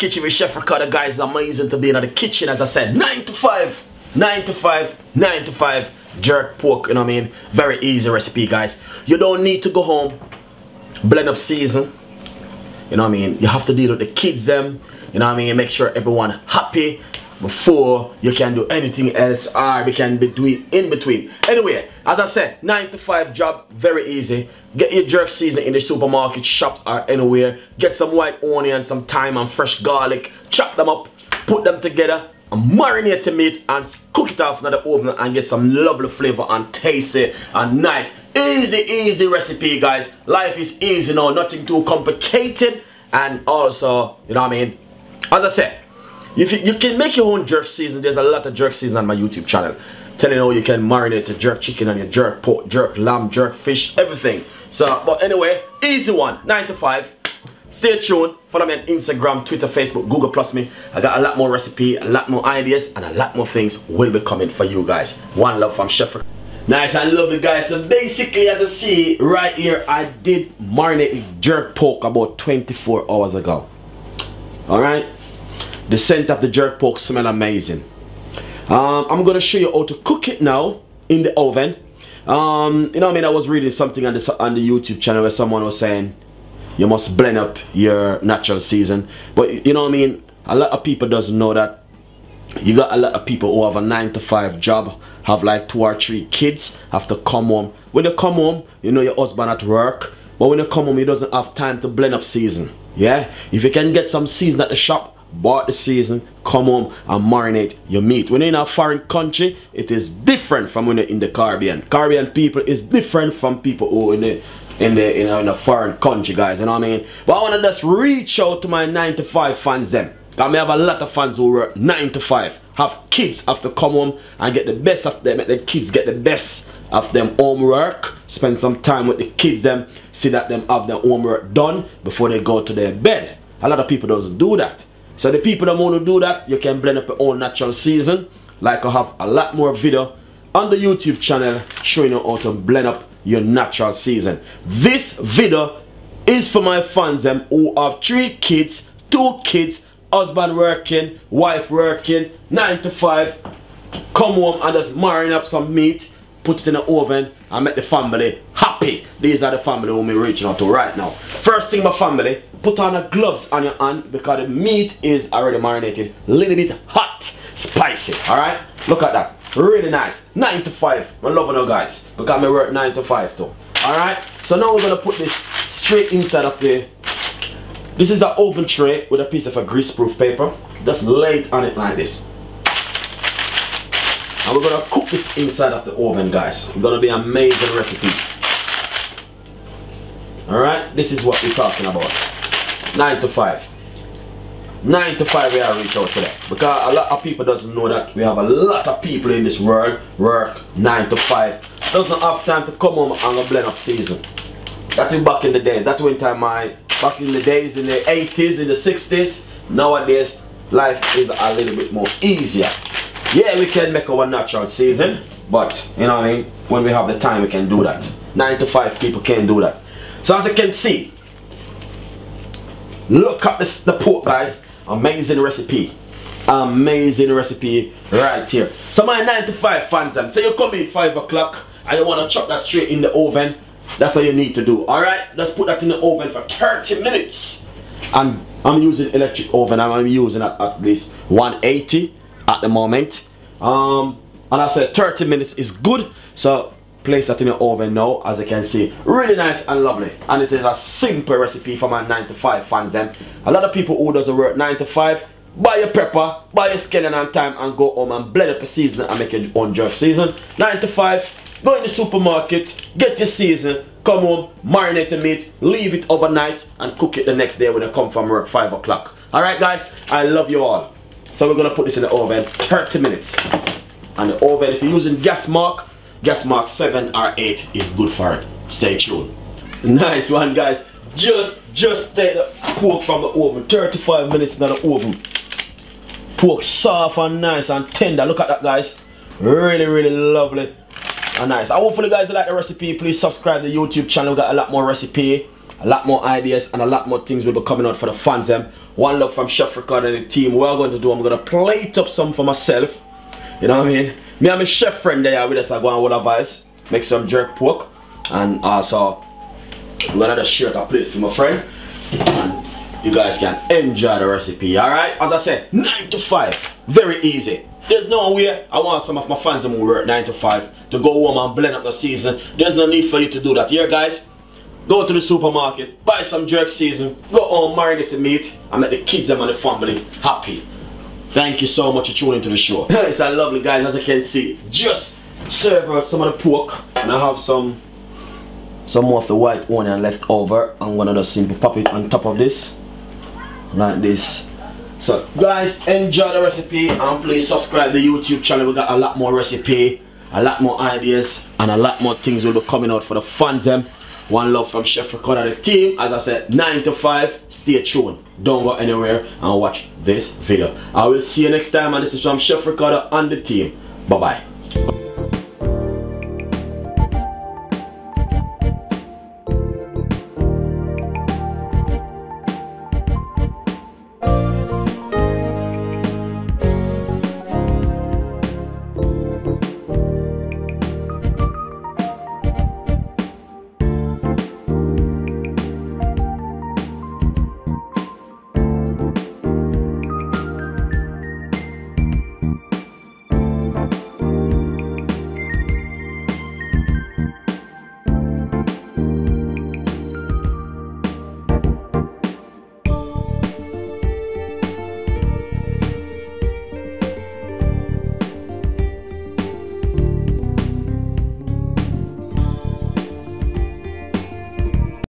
kitchen with Chef Ricardo, guys. It's amazing to be in the kitchen, as I said. 9 to 5, 9 to 5, 9 to 5. Jerk pork, you know what I mean? Very easy recipe, guys. You don't need to go home, blend up season. You know what I mean? You have to deal with the kids them. You know what I mean? Make sure everyone happy before you can do anything else, or we can be doing in between. Anyway, as I said, 9 to 5 job, very easy. Get your jerk season in the supermarket, shops, or anywhere. Get some white onion, some thyme and fresh garlic. Chop them up, put them together, and marinate the meat and cook it off in the oven and get some lovely flavor and tasty and nice. Easy recipe, guys. Life is easy now, nothing too complicated. And also, you know what I mean, as I said, if you can make your own jerk season. There's a lot of jerk season on my YouTube channel telling you how you can marinate your jerk chicken and your jerk pork, jerk lamb, jerk fish, everything. So, but anyway, easy one, 9 to 5. Stay tuned. Follow me on Instagram, Twitter, Facebook, Google Plus me. I got a lot more recipe, a lot more ideas, and a lot more things will be coming for you guys. One love from Chef Ricardo. Nice and lovely, guys. So basically, as I see right here, I did marinate the jerk pork about 24 hours ago. Alright? The scent of the jerk pork smell amazing. I'm gonna show you how to cook it now in the oven. You know what I mean? I was reading something on the YouTube channel where someone was saying you must blend up your natural season, but you know what I mean, a lot of people doesn't know that. You got a lot of people who have a 9 to 5 job, have like 2 or 3 kids, have to come home. When you come home, you know your husband at work, but when you come home, he doesn't have time to blend up season. Yeah, if you can get some season at the shop, bought the season, come home and marinate your meat. When you're in a foreign country, it is different from when you're in the Caribbean. Caribbean people is different from people who in a foreign country, guys, you know what I mean? But I want to just reach out to my 9 to 5 fans them. Because I have a lot of fans who work 9 to 5, have kids, have to come home and get the best of them, make the kids get the best of them homework, spend some time with the kids them, see that them have their homework done before they go to their bed. A lot of people doesn't do that. So the people that want to do that, you can blend up your own natural season. Like I have a lot more video on the YouTube channel showing you how to blend up your natural season. This video is for my fans them who have 3 kids, 2 kids, husband working, wife working, 9 to 5. Come home and just marinate up some meat, put it in the oven and make the family happy. These are the family who I'm reaching out to right now. First thing, my family, put on the gloves on your hand because the meat is already marinated, a little bit hot, spicy. Alright, look at that, really nice. 9 to 5, I'm loving you guys because I work 9 to 5 too. Alright, so now we're gonna put this straight inside of the, this is an oven tray with a piece of a grease-proof paper. Just lay it on it like this. And we're gonna cook this inside of the oven, guys. It's gonna be an amazing recipe. Alright, this is what we're talking about. 9 to 5. 9 to 5 we are reach out today. Because a lot of people doesn't know that we have a lot of people in this world work 9 to 5. Doesn't have time to come home and blend up season. That's back in the days. That's when time back in the days, in the 80s, in the 60s. Nowadays, life is a little bit more easier. Yeah, we can make our natural season, but you know what I mean, when we have the time we can do that. 9 to 5 people can do that. So as you can see, look at this, the pork, guys. Amazing recipe. Amazing recipe right here. So my 9 to 5 fans them, so you come in 5 o'clock and you want to chop that straight in the oven. That's what you need to do. Alright, let's put that in the oven for 30 minutes. And I'm using electric oven. I'm using at least 180 at the moment. And I said 30 minutes is good. So place that in the oven now, as you can see. Really nice and lovely. And it is a simple recipe for my 9 to 5 fans them. A lot of people who doesn't work 9 to 5, buy your pepper, buy your skeleton and thyme and go home and blend up a season and make your own jerk season. 9 to 5, go in the supermarket, get your season, come home, marinate the meat, leave it overnight and cook it the next day when you come from work 5 o'clock. Alright guys, I love you all. So we're going to put this in the oven 30 minutes. And the oven, if you're using gas mark 7 or 8 is good for it. Stay tuned. Nice one, guys. Just take the pork from the oven. 35 minutes in the oven. Pork soft and nice and tender. Look at that, guys. Really lovely and nice. I hopefully guys like the recipe. Please subscribe to the YouTube channel. We got a lot more recipe. A lot more ideas and a lot more things will be coming out for the fans them. One love from Chef Ricardo and the team. What I'm going to do, I'm going to plate up some for myself. You know what I mean? Me and my chef friend there with us are going with a vibes. Make some jerk pork. And also, I'm going to just share a plate for my friend. And you guys can enjoy the recipe, alright? As I said, 9 to 5. Very easy. There's no way I want some of my fans who work 9 to 5 to go home and blend up the season. There's no need for you to do that. Here, guys, go to the supermarket, buy some jerk season, go home, marinate the meat, and make the kids and the family happy. Thank you so much for tuning into the show. It's a lovely, guys, as you can see. Just serve out some of the pork, and I have some more of the white onion left over. I'm gonna just simply pop it on top of this, like this. So guys, enjoy the recipe and please subscribe to the YouTube channel. We got a lot more recipe, a lot more ideas, and a lot more things will be coming out for the fans them. One love from Chef Ricardo and the team. As I said, 9 to 5. Stay tuned. Don't go anywhere and watch this video. I will see you next time, and this is from Chef Ricardo and the team. Bye bye.